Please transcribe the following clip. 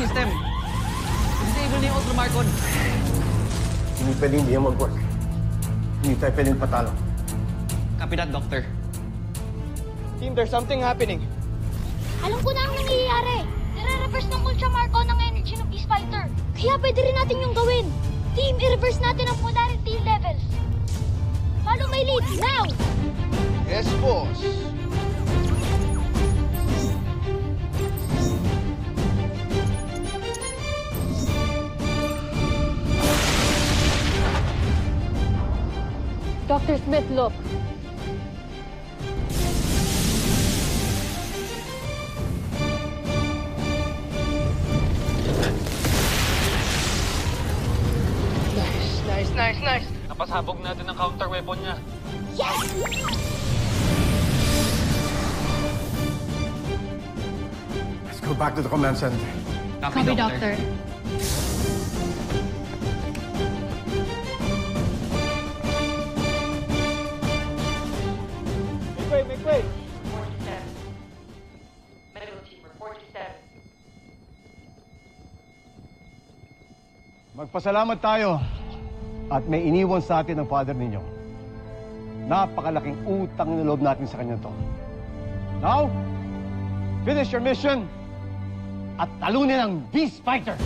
system. Disable niyo yung Ultramarcon. Hindi pwedeng hindi yan mag-work. Hindi tayo pwedeng patalo. Copy that, Doctor. Team, there's something happening. Alam ko na ang nangyayari. Nire-reverse ng Ultramarcon ng energy ng Beast Fighter. Kaya pwede rin natin yung gawin. Team, i-reverse natin ang polarity levels. Follow my lead, now! Yes, boss. Dr. Smith, look. Nice. Napasabog natin ang counter weapon niya. Yes! Let's go back to the command center. Copy, Doctor. Make way. 47. Medical team, report to 7. Magpasalamat tayo at may iniwan sa atin ang father ninyo. Napakalaking utang na loob natin sa kanya to. Now, finish your mission at talunin ang Beast Fighter!